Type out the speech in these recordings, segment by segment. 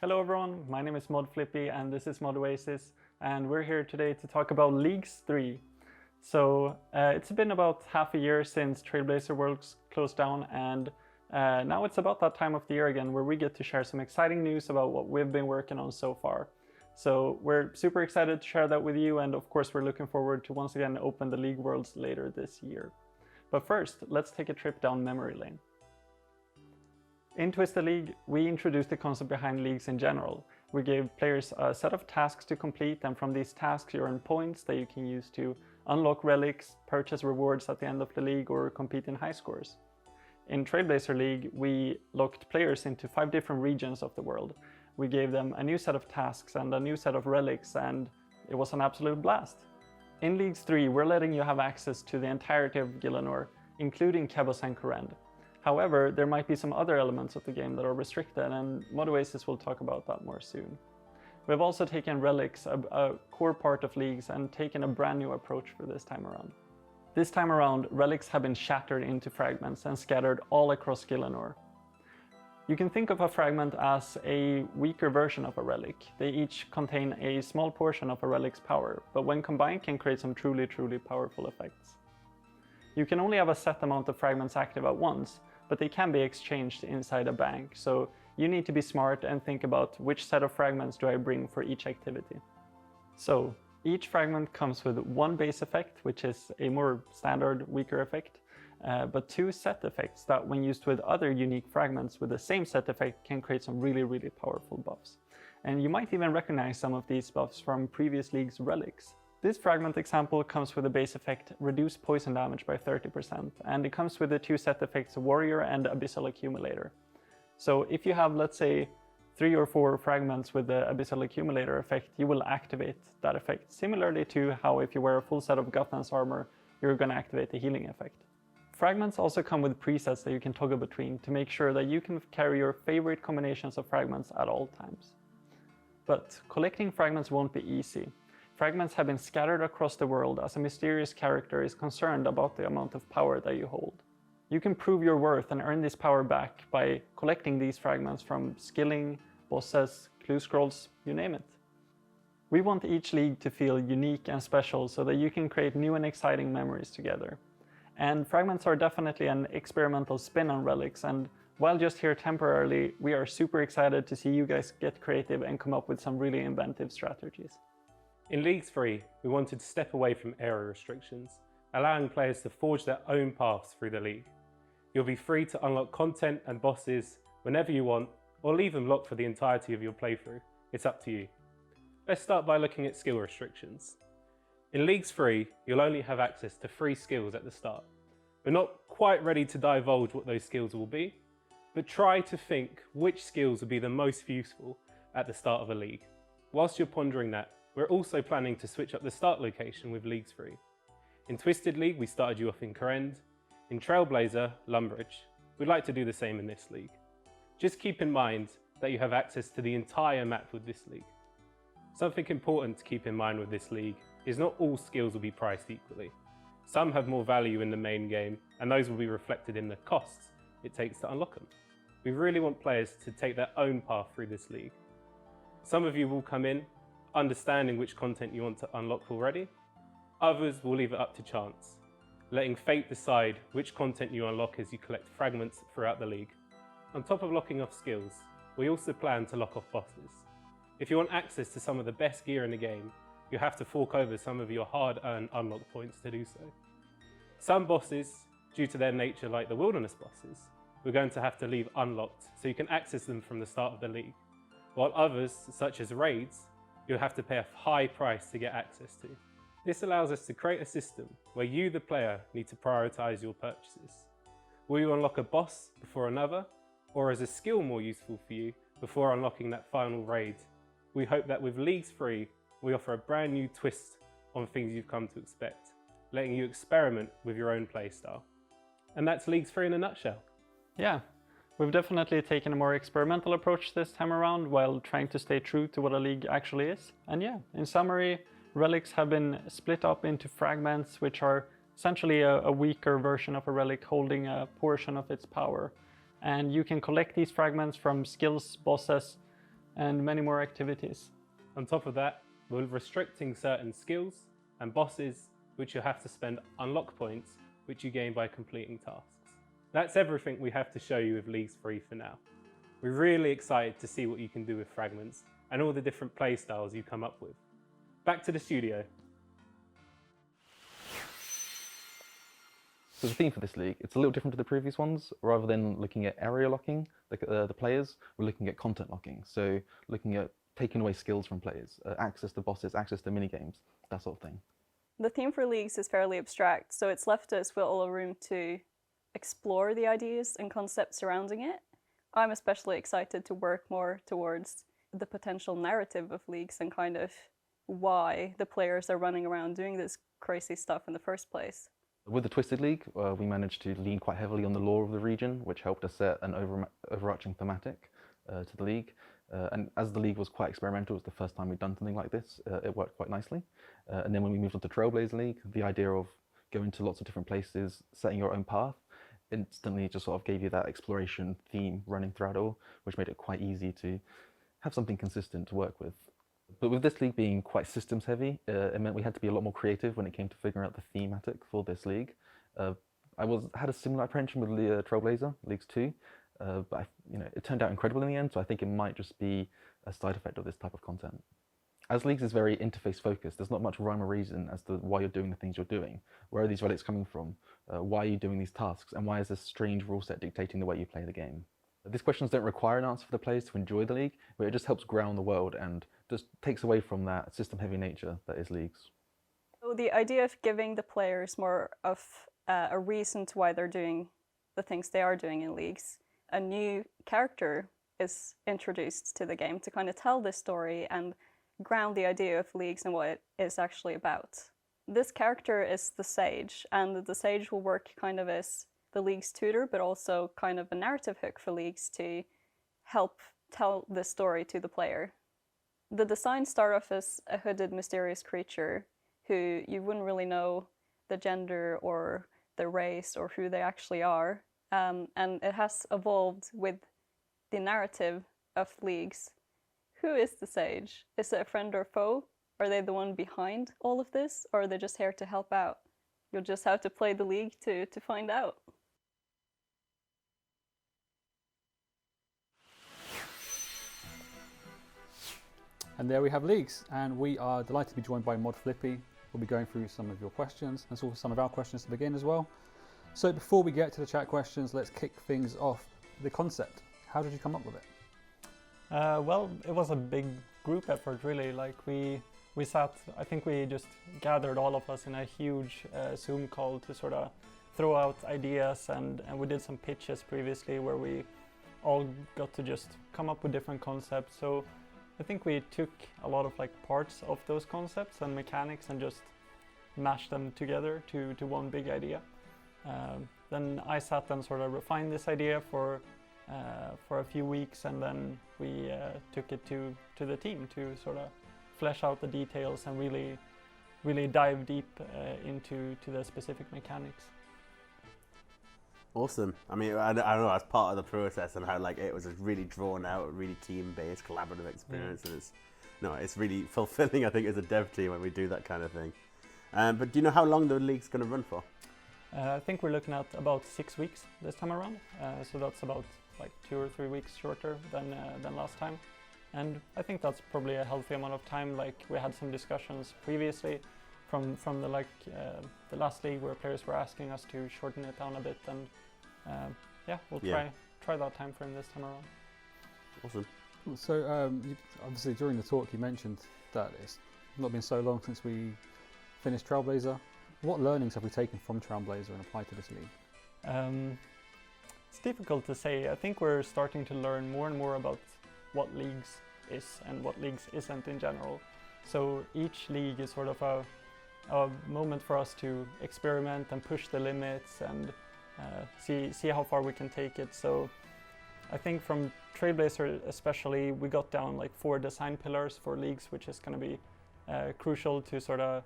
Hello everyone, my name is Mods Flippy and this is Mods Oasis, and we're here today to talk about Leagues 3. So it's been about half a year since Trailblazer Worlds closed down, and now it's about that time of the year again where we get to share some exciting news about what we've been working on so far. So we're super excited to share that with you, and of course we're looking forward to once again open the League Worlds later this year. But first, let's take a trip down memory lane. In Twisted League, we introduced the concept behind leagues in general. We gave players a set of tasks to complete, and from these tasks you earn points that you can use to unlock relics, purchase rewards at the end of the league, or compete in high scores. In Trailblazer League, we locked players into 5 different regions of the world. We gave them a new set of tasks and a new set of relics, and it was an absolute blast. In Leagues 3, we're letting you have access to the entirety of Gielinor, including Kebos and Korend. However, there might be some other elements of the game that are restricted, and Mods Oasis will talk about that more soon. We've also taken relics, a core part of leagues, and taken a brand new approach for this time around. This time around, relics have been shattered into fragments and scattered all across Gielinor. You can think of a fragment as a weaker version of a relic. They each contain a small portion of a relic's power, but when combined can create some truly powerful effects. You can only have a set amount of fragments active at once, but they can be exchanged inside a bank, so you need to be smart and think about which set of fragments do I bring for each activity. So each fragment comes with one base effect, which is a more standard, weaker effect, but 2 set effects that when used with other unique fragments with the same set effect can create some really powerful buffs. And you might even recognize some of these buffs from previous leagues' relics. This fragment example comes with a base effect, reduce poison damage by 30%, and it comes with the 2 set effects, Warrior and Abyssal Accumulator. So if you have, let's say, 3 or 4 fragments with the Abyssal Accumulator effect, you will activate that effect, similarly to how if you wear a full set of Guthan's armor, you're going to activate the healing effect. Fragments also come with presets that you can toggle between to make sure that you can carry your favorite combinations of fragments at all times. But collecting fragments won't be easy. Fragments have been scattered across the world as a mysterious character is concerned about the amount of power that you hold. You can prove your worth and earn this power back by collecting these fragments from skilling, bosses, clue scrolls, you name it. We want each league to feel unique and special so that you can create new and exciting memories together. And fragments are definitely an experimental spin on relics, and while just here temporarily, we are super excited to see you guys get creative and come up with some really inventive strategies. In Leagues 3, we wanted to step away from area restrictions, allowing players to forge their own paths through the league. You'll be free to unlock content and bosses whenever you want, or leave them locked for the entirety of your playthrough. It's up to you. Let's start by looking at skill restrictions. In Leagues 3, you'll only have access to 3 skills at the start. We're not quite ready to divulge what those skills will be, but try to think which skills will be the most useful at the start of a league. Whilst you're pondering that, we're also planning to switch up the start location with Leagues 3. In Twisted League, we started you off in Korend. In Trailblazer, Lumbridge. We'd like to do the same in this league. Just keep in mind that you have access to the entire map with this league. Something important to keep in mind with this league is not all skills will be priced equally. Some have more value in the main game, and those will be reflected in the costs it takes to unlock them. We really want players to take their own path through this league. Some of you will come in understanding which content you want to unlock already. Others will leave it up to chance, letting fate decide which content you unlock as you collect fragments throughout the league. On top of locking off skills, we also plan to lock off bosses. If you want access to some of the best gear in the game, you have to fork over some of your hard-earned unlock points to do so. Some bosses, due to their nature like the wilderness bosses, we're going to have to leave unlocked so you can access them from the start of the league, while others, such as raids, you'll have to pay a high price to get access to. This allows us to create a system where you, the player, need to prioritize your purchases. Will you unlock a boss before another, or is a skill more useful for you before unlocking that final raid? We hope that with Leagues 3, we offer a brand new twist on things you've come to expect, letting you experiment with your own playstyle. And that's Leagues 3 in a nutshell. Yeah. We've definitely taken a more experimental approach this time around while trying to stay true to what a league actually is. And yeah, in summary, relics have been split up into fragments, which are essentially a weaker version of a relic holding a portion of its power. And you can collect these fragments from skills, bosses, and many more activities. On top of that, we're restricting certain skills and bosses which you'll have to spend unlock points which you gain by completing tasks. That's everything we have to show you with Leagues 3 for now. We're really excited to see what you can do with Fragments and all the different playstyles you come up with. Back to the studio. So the theme for this league, it's a little different to the previous ones. Rather than looking at area locking the players, we're looking at content locking. So looking at taking away skills from players, access to bosses, access to mini-games, that sort of thing. The theme for Leagues is fairly abstract, so it's left us with a lot of room to explore the ideas and concepts surrounding it. I'm especially excited to work more towards the potential narrative of Leagues and kind of why the players are running around doing this crazy stuff in the first place. With the Twisted League, we managed to lean quite heavily on the lore of the region, which helped us set an overarching thematic to the league. And as the league was quite experimental, it was the first time we'd done something like this, it worked quite nicely. And then when we moved on to Trailblazer League, the idea of going to lots of different places, setting your own path, instantly just sort of gave you that exploration theme running throughout it all, which made it quite easy to have something consistent to work with. But with this league being quite systems heavy, it meant we had to be a lot more creative when it came to figuring out the thematic for this league. I had a similar apprehension with Trailblazer, Leagues 2, but it turned out incredible in the end, so I think it might just be a side effect of this type of content. As Leagues is very interface focused, there's not much rhyme or reason as to why you're doing the things you're doing. Where are these relics coming from? Why are you doing these tasks? And why is this strange rule set dictating the way you play the game? These questions don't require an answer for the players to enjoy the league, but it just helps ground the world and just takes away from that system-heavy nature that is Leagues. So the idea of giving the players more of a reason to why they're doing the things they are doing in Leagues, a new character is introduced to the game to kind of tell this story and ground the idea of Leagues and what it is actually about. This character is the Sage, and the Sage will work kind of as the League's tutor, but also kind of a narrative hook for Leagues to help tell the story to the player. The designs start off as a hooded, mysterious creature who you wouldn't really know the gender or the race or who they actually are, and it has evolved with the narrative of Leagues. Who is the Sage? Is it a friend or foe? Are they the one behind all of this, or are they just here to help out? You'll just have to play the league to find out. And there we have Leagues, and we are delighted to be joined by Mods Flippy. We'll be going through some of your questions and also some of our questions to begin as well. So before we get to the chat questions, let's kick things off. The concept, how did you come up with it? Well, it was a big group effort, really. Like we sat, I think we just gathered all of us in a huge Zoom call to sort of throw out ideas, and we did some pitches previously where we all got to just come up with different concepts. So I think we took a lot of like parts of those concepts and mechanics and just mashed them together to one big idea. Then I sat and sort of refined this idea for a few weeks, and then we took it to the team to sort of flesh out the details and really dive deep into the specific mechanics. Awesome. I mean, I don't know, as part of the process and how like it was a really drawn out, really team-based, collaborative experience, and it's really fulfilling, I think, as a dev team when we do that kind of thing. But do you know how long the league's going to run for? I think we're looking at about 6 weeks this time around, so that's about like 2 or 3 weeks shorter than last time. And I think that's probably a healthy amount of time. Like we had some discussions previously from the last league where players were asking us to shorten it down a bit, and yeah, we'll try that time frame this time around. Awesome. So obviously during the talk you mentioned that it's not been so long since we finished Trailblazer. What learnings have we taken from Trailblazer and applied to this league? It's difficult to say. I think we're starting to learn more and more about what Leagues is and what Leagues isn't in general. So each league is sort of a moment for us to experiment and push the limits and see how far we can take it. So I think from Trailblazer especially, we got down like 4 design pillars for Leagues, which is going to be crucial to sort of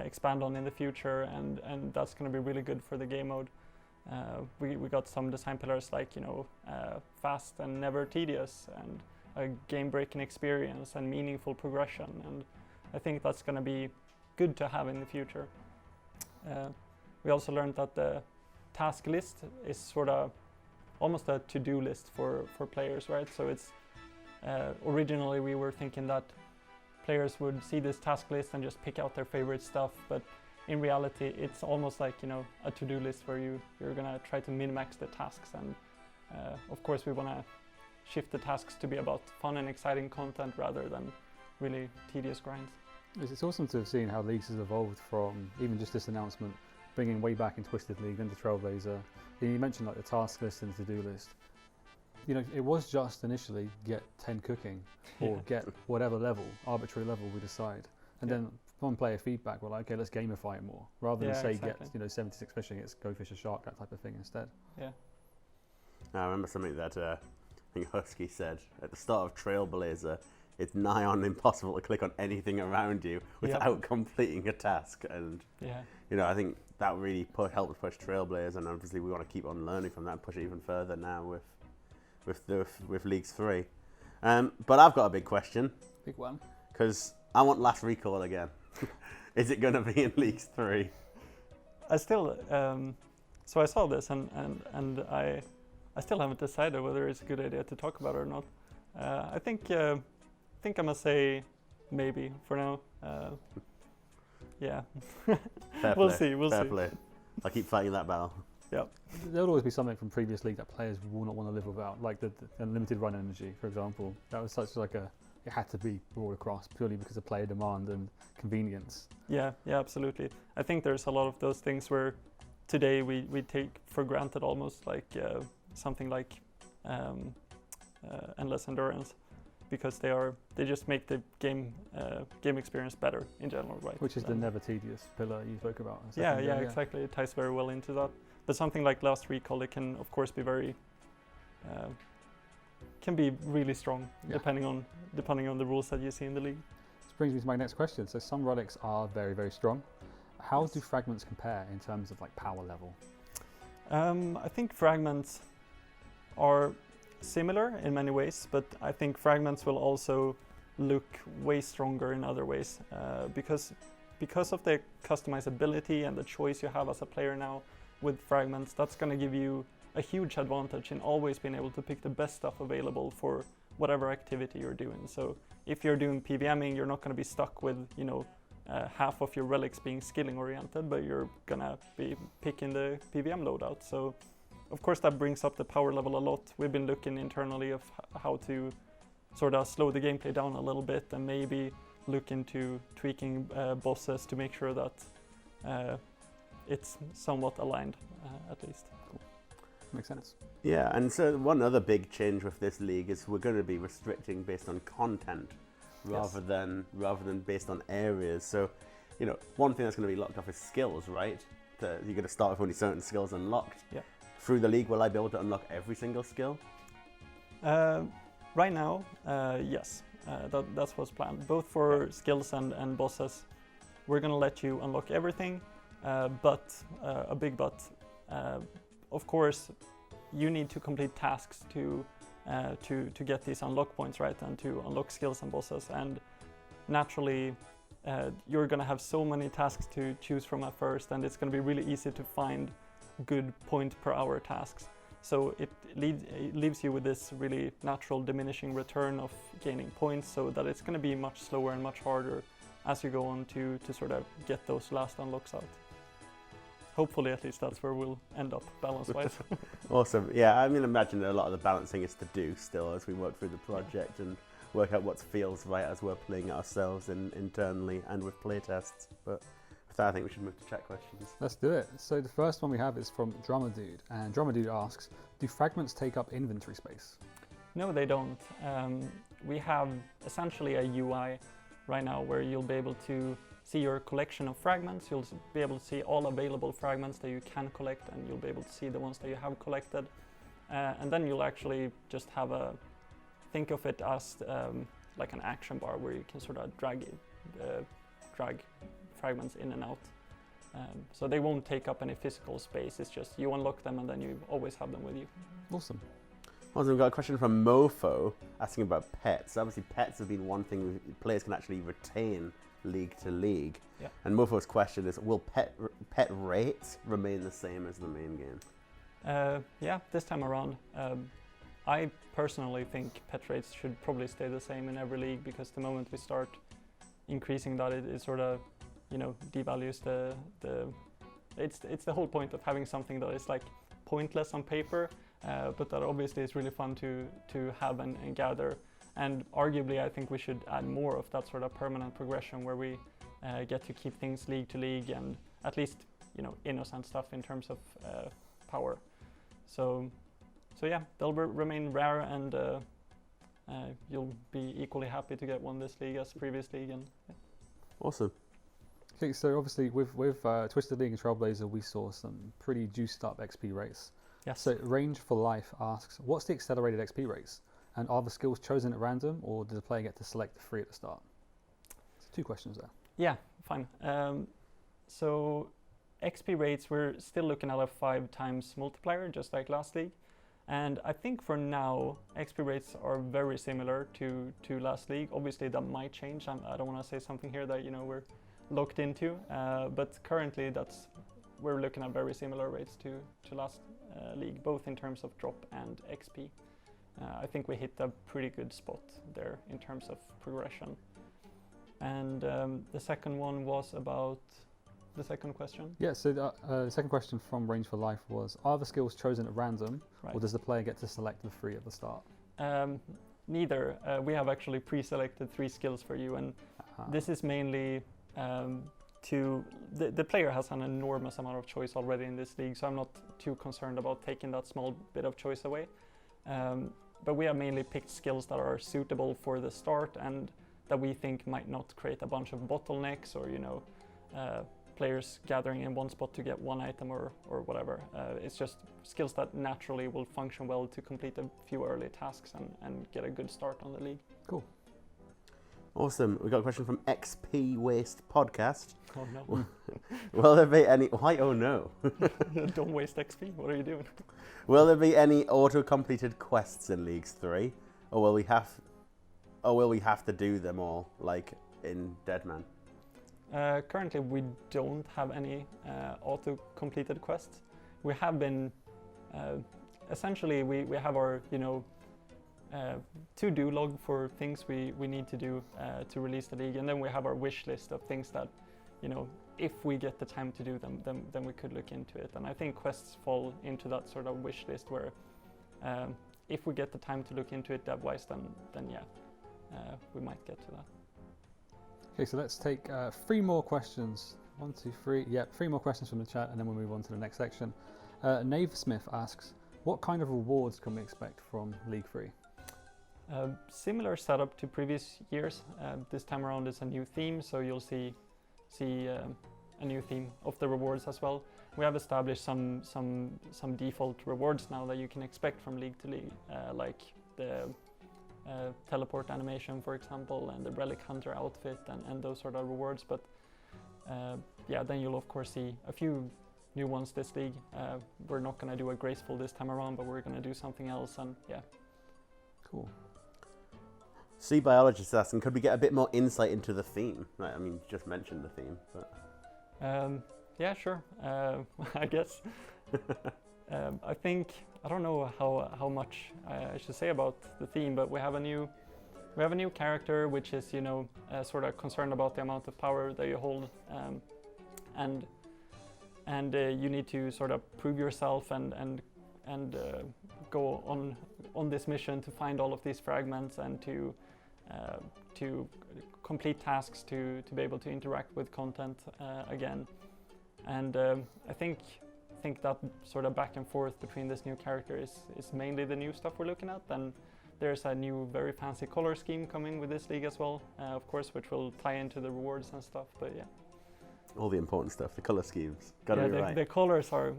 expand on in the future, and that's going to be really good for the game mode. We got some design pillars like fast and never tedious, a game-breaking experience and meaningful progression, and I think that's going to be good to have in the future. We also learned that the task list is sort of almost a to-do list for players, right? So it's originally we were thinking that players would see this task list and just pick out their favorite stuff, but in reality it's almost like, you know, a to-do list where you're gonna try to min-max the tasks, and of course we want to shift the tasks to be about fun and exciting content rather than really tedious grinds. It's awesome to have seen how Leagues has evolved from even just this announcement, bringing way back in Twisted League into Trailblazer. You mentioned like the task list and the to-do list. You know, it was just initially get 10 cooking or get whatever level, arbitrary level we decide. And then from player feedback, we're like, okay, let's gamify it more. Rather than say exactly. get, you know, 76 fishing, it's go fish a shark, that type of thing instead. Yeah. I remember something that I think Husky said at the start of Trailblazer. It's nigh on impossible to click on anything around you without completing a task, and you know, I think that really helped push Trailblazer, and obviously we want to keep on learning from that and push it even further now with Leagues 3. But I've got a big question. Big one. Because I want Last Recall again. Is it going to be in Leagues 3? I still, so I saw this and I still haven't decided whether it's a good idea to talk about it or not. I think I'm gonna say maybe for now. Yeah. We'll see. Fair play. I'll keep fighting that battle. Yep. There'll always be something from previous League that players will not want to live without, like the unlimited run energy, for example. That was such like it had to be brought across purely because of player demand and convenience. Yeah, absolutely. I think there's a lot of those things where today we take for granted almost, like something like endless endurance, because they just make the game experience better in general, right? Which is the never tedious pillar you spoke about. Yeah, exactly. It ties very well into that. But something like Last Recall, it can of course be very can be really strong depending on the rules that you see in the league. This brings me to my next question. So some relics are very, very strong. How do fragments compare in terms of like power level? I think fragments are similar in many ways, but I think fragments will also look way stronger in other ways because of the customizability and the choice you have as a player now with fragments. That's going to give you a huge advantage in always being able to pick the best stuff available for whatever activity you're doing. So if you're doing PVMing, you're not going to be stuck with, you know, half of your relics being skilling oriented, but you're gonna be picking the PVM loadout. So of course that brings up the power level a lot. We've been looking internally of how to sort of slow the gameplay down a little bit and maybe look into tweaking bosses to make sure that it's somewhat aligned at least. Cool. Makes sense. Yeah, and so one other big change with this league is we're going to be restricting based on content rather than based on areas. So, you know, one thing that's going to be locked off is skills, right? You're going to start with only certain skills unlocked. Yeah. Through the league, will I be able to unlock every single skill? Right now, yes. That's what's planned. Both for skills and bosses, we're going to let you unlock everything, but a big but. Of course, you need to complete tasks to get these unlock points, right, and to unlock skills and bosses. And naturally, you're going to have so many tasks to choose from at first, and it's going to be really easy to find good point per hour tasks. So it leaves you with this really natural diminishing return of gaining points, so that it's going to be much slower and much harder as you go on to sort of get those last unlocks out. Hopefully, at least that's where we'll end up balance-wise. Awesome. Yeah, I mean, imagine that a lot of the balancing is to do still as we work through the project and work out what feels right as we're playing it ourselves internally and with playtests. But with that, I think we should move to chat questions. Let's do it. So the first one we have is from Drummer Dude, and Drummer Dude asks, do fragments take up inventory space? No, they don't. We have essentially a UI right now where you'll be able to see your collection of fragments. You'll be able to see all available fragments that you can collect, and you'll be able to see the ones that you have collected. And then you'll actually just have think of it as like an action bar where you can sort of drag fragments in and out. So they won't take up any physical space. It's just you unlock them and then you always have them with you. Awesome. Also, we've got a question from Mofo asking about pets. Obviously, pets have been one thing players can actually retain league to league. Yeah. And Mofo's question is, will pet rates remain the same as the main game? Yeah, this time around. I personally think pet rates should probably stay the same in every league, because the moment we start increasing that, it sort of, you know, devalues it's the whole point of having something that is like pointless on paper, but that obviously is really fun to have and gather. And arguably, I think we should add more of that sort of permanent progression where we get to keep things league to league, and at least, you know, innocent stuff in terms of power. So yeah, they'll remain rare, and you'll be equally happy to get one this league as previous league. And yeah. Awesome. Okay, so obviously with Twisted League and Trailblazer, we saw some pretty juiced up XP rates. Yes. So Range for Life asks, what's the accelerated XP rates? And are the skills chosen at random, or does the player get to select 3 at the start? So 2 questions there. Yeah, fine. So XP rates, we're still looking at a 5 times multiplier, just like last league. And I think for now, XP rates are very similar to last league. Obviously, that might change. I don't want to say something here that, you know, we're locked into. But currently, we're looking at very similar rates to last league, both in terms of drop and XP. I think we hit a pretty good spot there in terms of progression. And the second one was about the second question. Yeah, so the second question from Range for Life was, are the skills chosen at random, Right. or does the player get to select the 3 at the start? Neither. We have actually pre-selected 3 skills for you, and this is mainly the player has an enormous amount of choice already in this league, so I'm not too concerned about taking that small bit of choice away. But we have mainly picked skills that are suitable for the start and that we think might not create a bunch of bottlenecks, or, you know, players gathering in one spot to get one item or whatever. It's just skills that naturally will function well to complete a few early tasks and get a good start on the league. Cool. Awesome. We got a question from XP Waste Podcast. Oh no. Will there be any... Why? Oh no. Don't waste XP. What are you doing? Will there be any auto-completed quests in Leagues 3? Or will we have to do them all, like in Deadman? Currently, we don't have any auto-completed quests. We have been... essentially, we have our, you know, to-do log for things we need to do to release the league, and then we have our wish list of things that, you know, if we get the time to do them, then we could look into it. And I think quests fall into that sort of wish list where if we get the time to look into it dev-wise, then yeah, we might get to that. Okay, so let's take 3 more questions. 1, 2, 3. Yeah, 3 more questions from the chat, and then we'll move on to the next section. Nave Smith asks, what kind of rewards can we expect from League 3? Similar setup to previous years. This time around it's a new theme, so you'll see a new theme of the rewards as well. We have established some default rewards now that you can expect from league to league, like the teleport animation, for example, and the relic hunter outfit, and those sort of rewards. But yeah, then you'll of course see a few new ones this league. We're not going to do a graceful this time around, but we're going to do something else, and yeah. Cool. Sea Biologist asking, could we get a bit more insight into the theme? Right, I mean, you just mentioned the theme, but... Yeah, sure. I guess. I think, I don't know how much I should say about the theme, but we have a new character which is, you know, sort of concerned about the amount of power that you hold, and you need to sort of prove yourself and go on this mission to find all of these fragments and to complete tasks to be able to interact with content again. And I think that sort of back and forth between this new character is mainly the new stuff we're looking at. Then there's a new very fancy color scheme coming with this league as well, of course, which will tie into the rewards and stuff, but yeah. All the important stuff, the color schemes. Gotta be right. The colors are,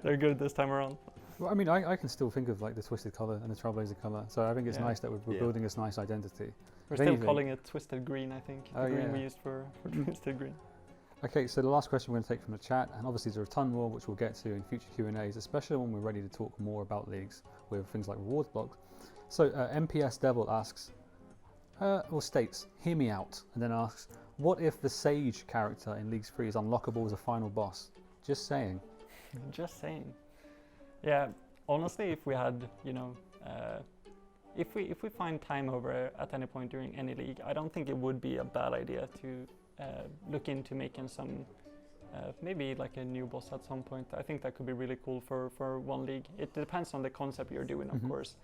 they're good this time around. Well, I mean, I can still think of like the Twisted color and the Trailblazer color, so I think it's nice that we're building this nice identity. We're still calling it Twisted Green, I think. Oh, the green we used for Twisted Green. Okay, so the last question we're going to take from the chat, and obviously there's a ton more which we'll get to in future Q&As, especially when we're ready to talk more about leagues with things like rewards blocks. So MPS Devil asks, or states, hear me out, and then asks, what if the Sage character in League 3 is unlockable as a final boss? Just saying. Just saying. Yeah, honestly, if we had, if we find time over at any point during any league, I don't think it would be a bad idea to look into making some, maybe like a new boss at some point. I think that could be really cool for one league. It depends on the concept you're doing, of course.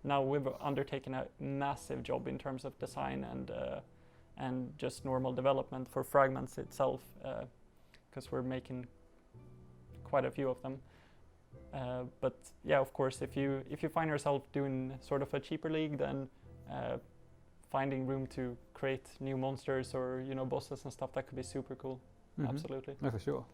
Now we've undertaken a massive job in terms of design and just normal development for Fragments itself, because we're making quite a few of them. But yeah, of course, if you find yourself doing sort of a cheaper league, then finding room to create new monsters or bosses and stuff, that could be super cool. Absolutely. No, for sure.